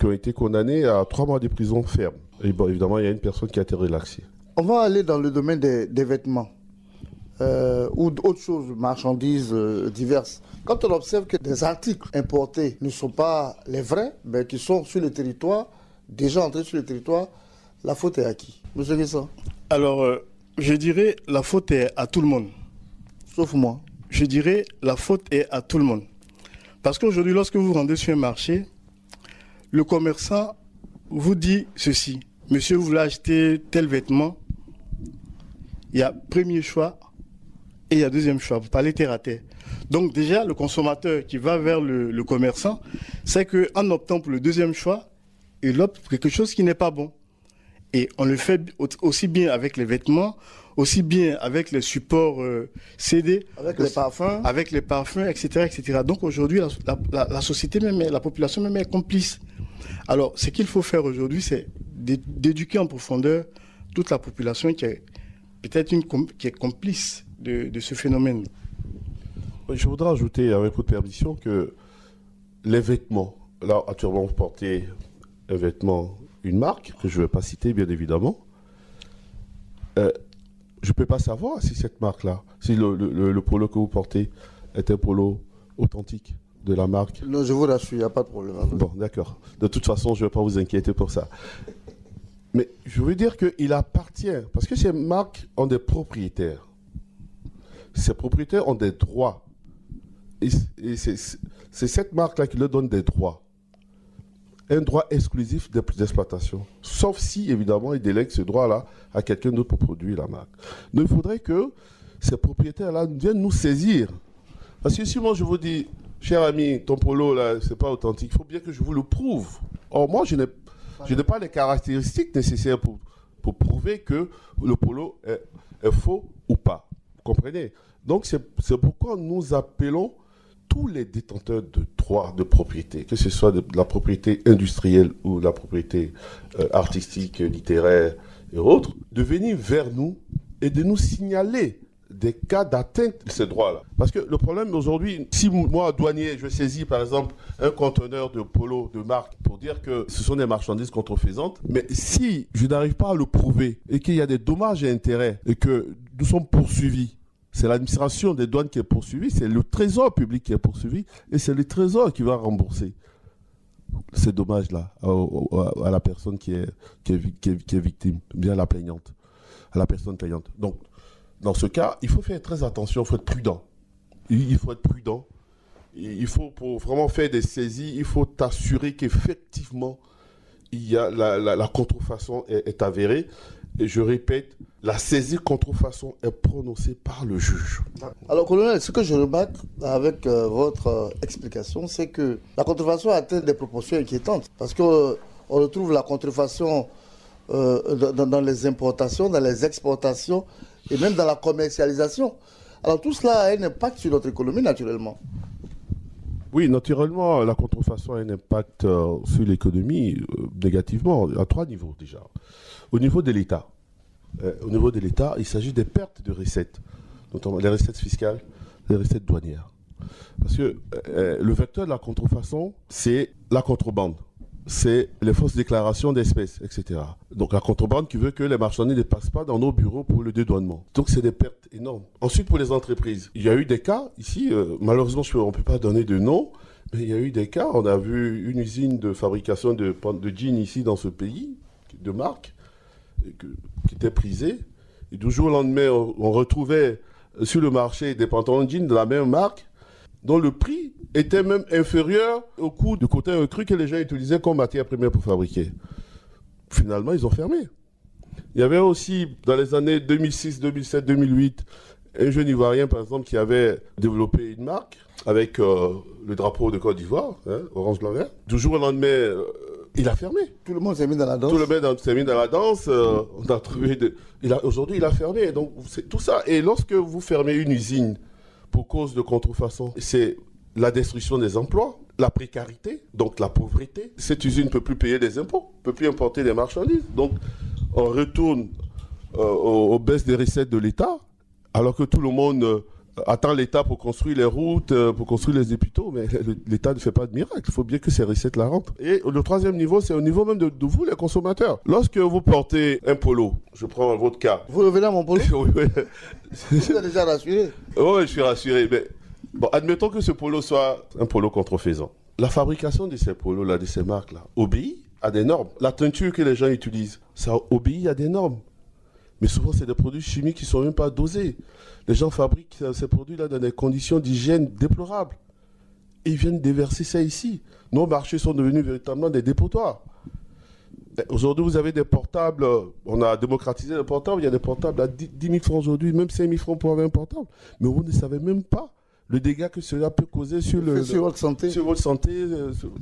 qui ont été condamnées à 3 mois de prison ferme. Et bon, évidemment, il y a une personne qui a été relaxée. On va aller dans le domaine des vêtements ou d'autres choses, marchandises diverses. Quand on observe que des articles importés ne sont pas les vrais, mais qui sont sur le territoire, déjà entrés sur le territoire, la faute est à qui? Monsieur Guessan? Alors, je dirais la faute est à tout le monde. Sauf moi. Je dirais la faute est à tout le monde. Parce qu'aujourd'hui, lorsque vous vous rendez sur un marché, le commerçant vous dit ceci. Monsieur, vous voulez acheter tel vêtement? Il y a premier choix et il y a deuxième choix. Vous parlez terre à terre. Donc déjà, le consommateur qui va vers le commerçant, c'est qu'en optant pour le deuxième choix, il opte pour quelque chose qui n'est pas bon. Et on le fait aussi bien avec les vêtements, aussi bien avec les supports CD, avec les parfums, etc., etc. Donc aujourd'hui, la société même, la population même est complice. Alors, ce qu'il faut faire aujourd'hui, c'est d'éduquer en profondeur toute la population qui est peut-être qui est complice de ce phénomène. Je voudrais ajouter, avec votre permission, que les vêtements, là, actuellement, vous portez un vêtement, une marque, que je ne vais pas citer, bien évidemment. Je ne peux pas savoir si cette marque-là, si le polo que vous portez est un polo authentique de la marque. Non, je vous rassure, il n'y a pas de problème. Bon, d'accord. De toute façon, je ne vais pas vous inquiéter pour ça. Mais je veux dire qu'il appartient, parce que ces marques ont des propriétaires. Ces propriétaires ont des droits. Et c'est cette marque-là qui leur donne des droits. Un droit exclusif d'exploitation. Sauf si, évidemment, ils délèguent ce droit-là à quelqu'un d'autre pour produire la marque. Donc, il faudrait que ces propriétaires-là viennent nous saisir. Parce que si moi, je vous dis, cher ami, ton polo, là, c'est pas authentique, il faut bien que je vous le prouve. Or, moi, je n'ai pas les caractéristiques nécessaires pour prouver que le polo est faux ou pas. Vous comprenez? Donc, c'est pourquoi nous appelons tous les détenteurs de droits de propriété, que ce soit de la propriété industrielle ou de la propriété artistique, littéraire et autres, de venir vers nous et de nous signaler des cas d'atteinte de ces droits-là. Parce que le problème aujourd'hui, si moi, douanier, je saisis par exemple un conteneur de polo de marque pour dire que ce sont des marchandises contrefaisantes, mais si je n'arrive pas à le prouver et qu'il y a des dommages et intérêts et que nous sommes poursuivis, c'est l'administration des douanes qui est poursuivie, c'est le trésor public qui est poursuivi et c'est le trésor qui va rembourser ces dommages-là à la personne qui est victime, bien la plaignante, à la personne plaignante. Donc, dans ce cas, il faut faire très attention, il faut être prudent. Il faut être prudent. Il faut, pour vraiment faire des saisies, il faut t'assurer qu'effectivement, il y a la contrefaçon est avérée. Et je répète, la saisie contrefaçon est prononcée par le juge. Alors, colonel, ce que je remarque avec votre explication, c'est que la contrefaçon atteint des proportions inquiétantes. Parce qu'on retrouve la contrefaçon dans les importations, dans les exportations et même dans la commercialisation. Alors, tout cela a un impact sur notre économie, naturellement. Oui, naturellement, la contrefaçon a un impact sur l'économie négativement, à 3 niveaux déjà. Au niveau de l'État. Au niveau de l'État, il s'agit des pertes de recettes, notamment les recettes fiscales, les recettes douanières. Parce que le vecteur de la contrefaçon, c'est la contrebande, c'est les fausses déclarations d'espèces, etc. Donc la contrebande qui veut que les marchandises ne passent pas dans nos bureaux pour le dédouanement. Donc c'est des pertes énormes. Ensuite, pour les entreprises, il y a eu des cas ici, malheureusement on ne peut pas donner de nom, mais il y a eu des cas, on a vu une usine de fabrication de jeans ici dans ce pays, de marque, qui était prisée. Et du jour au lendemain, on retrouvait sur le marché des pantalons de jeans de la même marque, dont le prix était même inférieur au coût de coton cru que les gens utilisaient comme matière première pour fabriquer. Finalement, ils ont fermé. Il y avait aussi, dans les années 2006, 2007, 2008, un jeune Ivoirien, par exemple, qui avait développé une marque avec le drapeau de Côte d'Ivoire, orange, blanc, vert. Du jour au lendemain, il a fermé. Tout le monde s'est mis dans la danse. Tout le monde s'est mis dans la danse. On a trouvé aujourd'hui, il a fermé. Donc, c'est tout ça. Et lorsque vous fermez une usine pour cause de contrefaçon, c'est la destruction des emplois, la précarité, donc la pauvreté. Cette usine ne peut plus payer des impôts, ne peut plus importer des marchandises. Donc, on retourne aux baisses des recettes de l'État, alors que tout le monde attend l'État pour construire les routes, pour construire les hôpitaux, mais l'État ne fait pas de miracle. Il faut bien que ces recettes-là rentrent. Et le troisième niveau, c'est au niveau même de vous, les consommateurs. Lorsque vous portez un polo, je prends votre cas. Vous revenez à mon polo? Oui. Vous êtes déjà rassuré? Oui, je suis rassuré. Mais bon, admettons que ce polo soit un polo contrefaisant. La fabrication de ces polos-là, de ces marques-là, obéit à des normes. La teinture que les gens utilisent, ça obéit à des normes. Mais souvent, c'est des produits chimiques qui ne sont même pas dosés. Les gens fabriquent ces produits-là dans des conditions d'hygiène déplorables. Et ils viennent déverser ça ici. Nos marchés sont devenus véritablement des dépotoirs. Aujourd'hui, vous avez des portables. On a démocratisé les portables. Il y a des portables à 10 000 francs aujourd'hui, même 5 000 francs pour avoir un portable. Mais vous ne savez même pas le dégât que cela peut causer sur votre santé. Sur votre santé.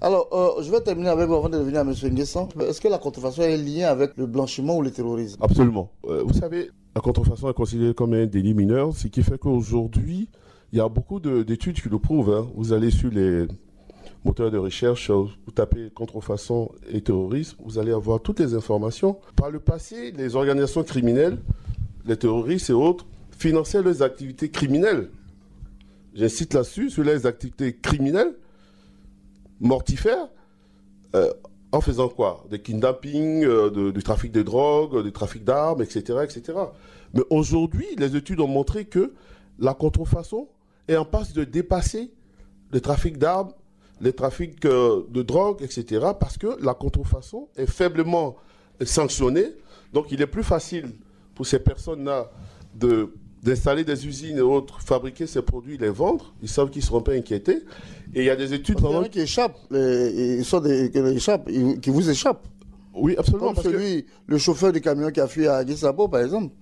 Alors, je vais terminer avec vous avant de revenir à M. Nguessan. Est-ce que la contrefaçon est liée avec le blanchiment ou le terrorisme? Absolument. Vous savez, la contrefaçon est considérée comme un délit mineur, ce qui fait qu'aujourd'hui, il y a beaucoup d'études qui le prouvent. Hein. Vous allez sur les moteurs de recherche, vous tapez contrefaçon et terrorisme, vous allez avoir toutes les informations. Par le passé, les organisations criminelles, les terroristes et autres, finançaient leurs activités criminelles. J'insiste là-dessus, sur les activités criminelles, mortifères, en faisant quoi? Des kidnappings, du trafic de drogue, du trafic d'armes, etc., etc. Mais aujourd'hui, les études ont montré que la contrefaçon est en passe de dépasser le trafic d'armes, les trafics de drogue, etc., parce que la contrefaçon est faiblement sanctionnée. Donc, il est plus facile pour ces personnes-là d'installer des usines et autres, fabriquer ces produits, les vendre. Ils savent qu'ils ne seront pas inquiétés. Et il y a des études... Il y en a qui échappent, qui vous échappent. Oui, absolument. Comme le chauffeur du camion qui a fui à Guissabo, par exemple.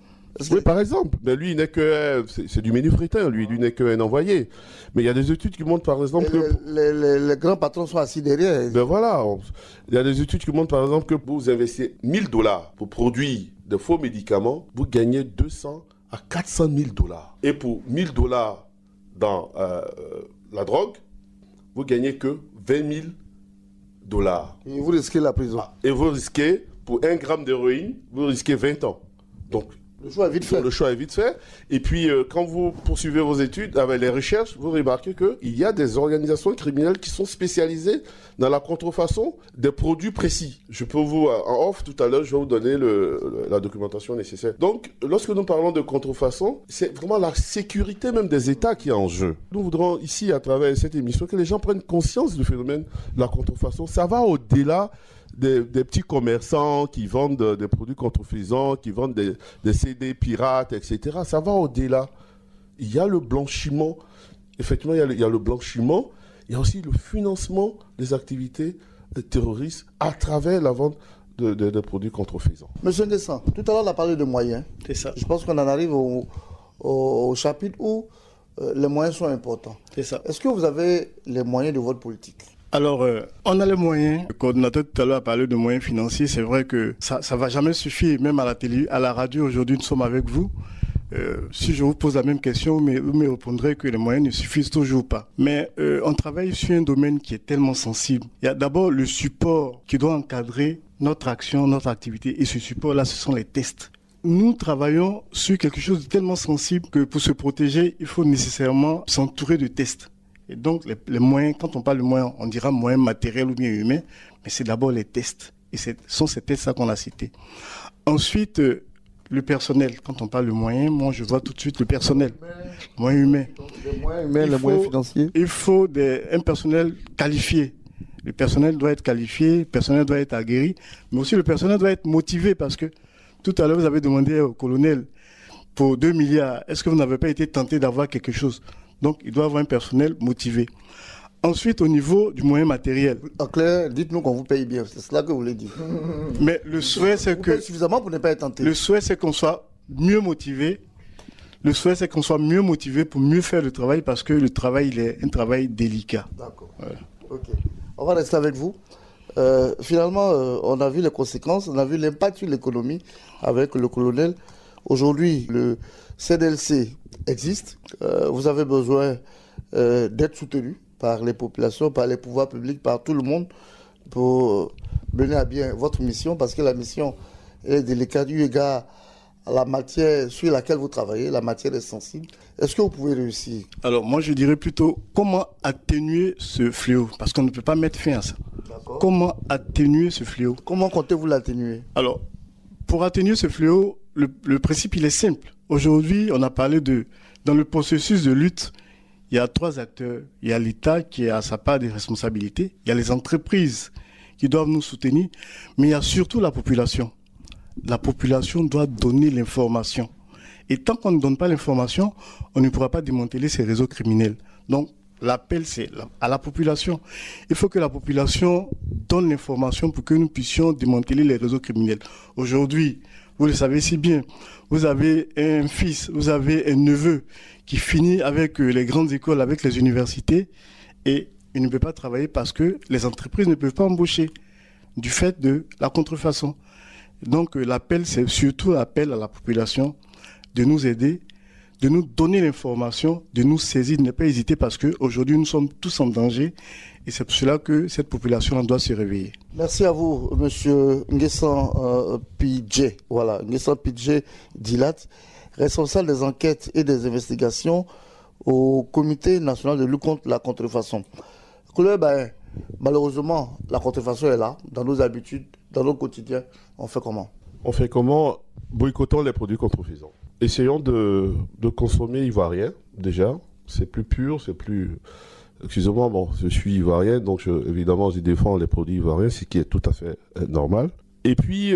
Oui, par exemple. Mais lui, il n'est que... C'est du ménufritain, lui n'est qu'un envoyé. Mais il y a des études qui montrent, par exemple... Les grands patrons sont assis derrière. Ben voilà. Il y a des études qui montrent, par exemple, que vous investissez $1000 pour produire de faux médicaments, vous gagnez 200 à 400 000 $. Et pour $1000 dans la drogue, vous gagnez que 20 000 $. Et vous risquez la prison. Et vous risquez, pour 1 gramme d'héroïne, vous risquez 20 ans. Donc, le choix est vite fait. Le choix est vite fait. Et puis, quand vous poursuivez vos études, avec les recherches, vous remarquez qu'il y a des organisations criminelles qui sont spécialisées dans la contrefaçon des produits précis. Je peux vous, en off, tout à l'heure, je vais vous donner la documentation nécessaire. Donc, lorsque nous parlons de contrefaçon, c'est vraiment la sécurité même des États qui est en jeu. Nous voudrons ici, à travers cette émission, que les gens prennent conscience du phénomène de la contrefaçon. Ça va au-delà des petits commerçants qui vendent des produits contrefaisants, qui vendent des CD pirates, etc. Ça va au-delà. Il y a le blanchiment. Effectivement, il y a le blanchiment. Il y a aussi le financement des activités terroristes à travers la vente de produits contrefaisants. Monsieur Nguessan, tout à l'heure on a parlé de moyens. C'est ça. Je pense qu'on en arrive au chapitre où les moyens sont importants. C'est ça. Est-ce que vous avez les moyens de votre politique? Alors, on a les moyens. Le coordinateur tout à l'heure a parlé de moyens financiers. C'est vrai que ça ne va jamais suffire. Même à la télé, à la radio, aujourd'hui, nous sommes avec vous. Si je vous pose la même question, vous me répondrez que les moyens ne suffisent toujours pas. Mais on travaille sur un domaine qui est tellement sensible. Il y a d'abord le support qui doit encadrer notre action, notre activité. Et ce support-là, ce sont les tests. Nous travaillons sur quelque chose de tellement sensible que pour se protéger, il faut nécessairement s'entourer de tests. Et donc, les moyens, quand on parle de moyens, on dira moyens matériels ou bien humains, mais c'est d'abord les tests. Et ce sont ces tests-là qu'on a cités. Ensuite, le personnel. Quand on parle de moyens, moi, je vois tout de suite le personnel. Moyens humains. Les moyens humains, les moyens financiers. Il faut un personnel qualifié. Le personnel doit être qualifié, le personnel doit être aguerri, mais aussi le personnel doit être motivé parce que tout à l'heure, vous avez demandé au colonel pour 2 milliards, est-ce que vous n'avez pas été tenté d'avoir quelque chose? Donc, il doit avoir un personnel motivé. Ensuite, au niveau du moyen matériel. En clair, dites-nous qu'on vous paye bien. C'est cela que vous voulez dire. Mais le souhait, c'est que... suffisamment pour ne pas être tenté. Le souhait, c'est qu'on soit mieux motivé. Le souhait, c'est qu'on soit mieux motivé pour mieux faire le travail parce que le travail, il est un travail délicat. D'accord. Voilà. Ok. On va rester avec vous. Finalement, on a vu les conséquences, on a vu l'impact sur l'économie avec le colonel. Aujourd'hui, le CDLC existe. Vous avez besoin d'être soutenu par les populations, par les pouvoirs publics, par tout le monde pour mener à bien votre mission parce que la mission est délicate eu égard à la matière sur laquelle vous travaillez, la matière est sensible. Est-ce que vous pouvez réussir? Alors moi je dirais plutôt comment atténuer ce fléau parce qu'on ne peut pas mettre fin à ça. D'accord. Comment atténuer ce fléau? Comment comptez-vous l'atténuer? Alors pour atténuer ce fléau, le principe il est simple. Aujourd'hui on a parlé dans le processus de lutte, il y a 3 acteurs. Il y a l'État qui a sa part des responsabilités, il y a les entreprises qui doivent nous soutenir, mais il y a surtout la population. La population doit donner l'information. Et tant qu'on ne donne pas l'information, on ne pourra pas démanteler ces réseaux criminels. Donc, l'appel, c'est à la population. Il faut que la population donne l'information pour que nous puissions démanteler les réseaux criminels. Aujourd'hui, vous le savez si bien, vous avez un fils, vous avez un neveu qui finit avec les grandes écoles, avec les universités, et il ne peut pas travailler parce que les entreprises ne peuvent pas embaucher du fait de la contrefaçon. Donc l'appel, c'est surtout l'appel à la population de nous aider, de nous donner l'information, de nous saisir, de ne pas hésiter parce qu'aujourd'hui nous sommes tous en danger et c'est pour cela que cette population doit se réveiller. Merci à vous, monsieur Nguessan Pidje. Voilà, Nguessan Pidje Dilat, responsable des enquêtes et des investigations au Comité national de lutte contre la contrefaçon. Malheureusement, la contrefaçon est là, dans nos habitudes, dans nos quotidiens. On fait comment? On fait comment? Boycottons les produits contrefaisants. Essayons de consommer ivoirien, déjà. C'est plus pur, c'est plus... Excusez-moi, bon, je suis ivoirien, donc évidemment, je défends les produits ivoiriens, ce qui est tout à fait normal. Et puis,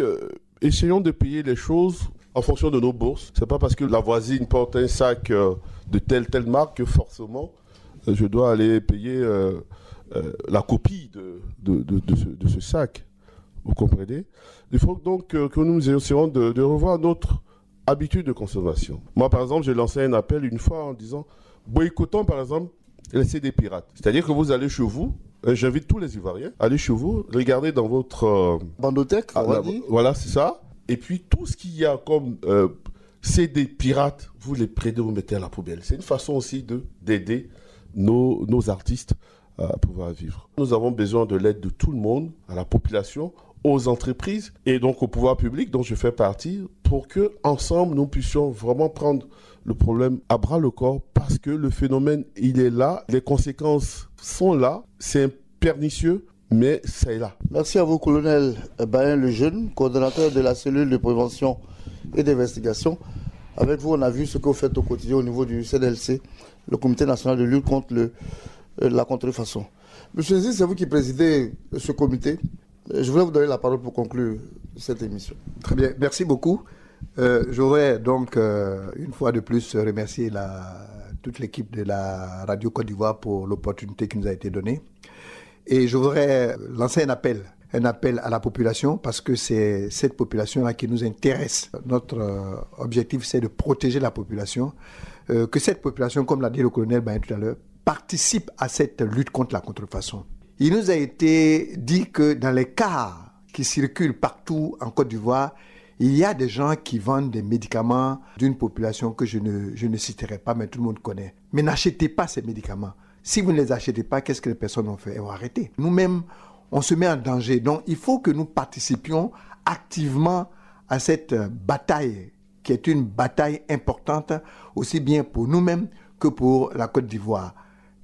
essayons de payer les choses en fonction de nos bourses. C'est pas parce que la voisine porte un sac de telle marque que forcément, je dois aller payer la copie de ce sac. Vous comprenez? Il faut donc que nous essayons de revoir notre habitude de consommation. Moi, par exemple, j'ai lancé un appel une fois en disant boycottons, par exemple, les CD pirates. C'est-à-dire que vous allez chez vous, j'invite tous les Ivoiriens, allez chez vous, regardez dans votre... bandothèque, voilà, c'est ça. Et puis, tout ce qu'il y a comme CD pirates, vous les prenez, vous mettez à la poubelle. C'est une façon aussi d'aider nos artistes à pouvoir vivre. Nous avons besoin de l'aide de tout le monde, à la population, aux entreprises et donc au pouvoir public dont je fais partie pour que ensemble nous puissions vraiment prendre le problème à bras le corps parce que le phénomène il est là, les conséquences sont là, c'est pernicieux mais c'est là. Merci à vous colonel Bayen Lejeune, coordonnateur de la cellule de prévention et d'investigation. Avec vous on a vu ce que vous faites au quotidien au niveau du CDLC, le Comité national de lutte contre la contrefaçon. Monsieur Nzi, c'est vous qui présidez ce comité. Je voulais vous donner la parole pour conclure cette émission. Très bien, merci beaucoup. J'aurais donc une fois de plus remercier toute l'équipe de la Radio Côte d'Ivoire pour l'opportunité qui nous a été donnée. Et je voudrais lancer un appel un appel à la population parce que c'est cette population-là qui nous intéresse. Notre objectif, c'est de protéger la population. Que cette population, comme l'a dit le colonel Bayen tout à l'heure, participe à cette lutte contre la contrefaçon. Il nous a été dit que dans les cas qui circulent partout en Côte d'Ivoire, il y a des gens qui vendent des médicaments d'une population que je ne citerai pas, mais tout le monde connaît. Mais n'achetez pas ces médicaments. Si vous ne les achetez pas, qu'est-ce que les personnes ont fait? Elles vont arrêter. Nous-mêmes, on se met en danger. Donc, il faut que nous participions activement à cette bataille, qui est une bataille importante, aussi bien pour nous-mêmes que pour la Côte d'Ivoire,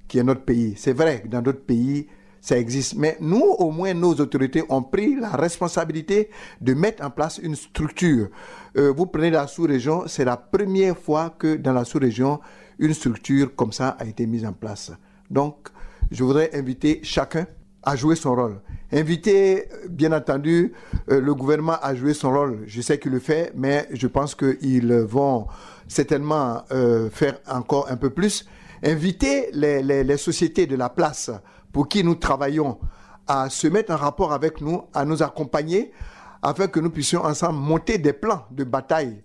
qui est notre pays. C'est vrai que dans d'autres pays, ça existe. Mais nous, au moins, nos autorités ont pris la responsabilité de mettre en place une structure. Vous prenez la sous-région, c'est la première fois que dans la sous-région, une structure comme ça a été mise en place. Donc, je voudrais inviter chacun à jouer son rôle. Inviter, bien entendu, le gouvernement à jouer son rôle. Je sais qu'il le fait, mais je pense qu'ils vont certainement faire encore un peu plus. Inviter les sociétés de la place pour qui nous travaillons à se mettre en rapport avec nous, à nous accompagner, afin que nous puissions ensemble monter des plans de bataille.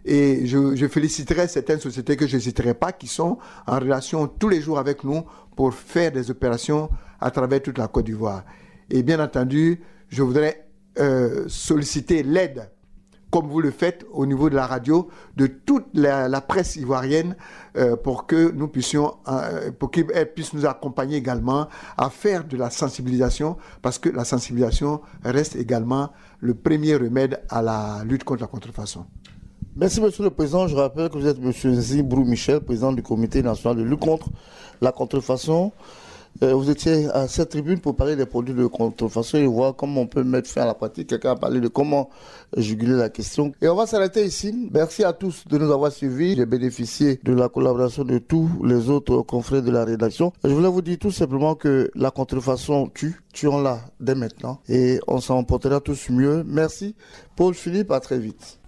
Et je féliciterai certaines sociétés que je ne citerai pas, qui sont en relation tous les jours avec nous pour faire des opérations à travers toute la Côte d'Ivoire. Et bien entendu, je voudrais solliciter l'aide, comme vous le faites au niveau de la radio, de toute la presse ivoirienne pour que nous puissions, pour qu'elle puisse nous accompagner également à faire de la sensibilisation, parce que la sensibilisation reste également le premier remède à la lutte contre la contrefaçon. Merci, Monsieur le Président. Je rappelle que vous êtes Monsieur Zibrou Michel, président du Comité national de lutte contre la contrefaçon. Vous étiez à cette tribune pour parler des produits de contrefaçon et voir comment on peut mettre fin à la pratique. Quelqu'un a parlé de comment juguler la question. Et on va s'arrêter ici. Merci à tous de nous avoir suivis. J'ai bénéficié de la collaboration de tous les autres confrères de la rédaction. Je voulais vous dire tout simplement que la contrefaçon tue. Tuons-la dès maintenant. Et on s'en portera tous mieux. Merci. Paul Philippe, à très vite.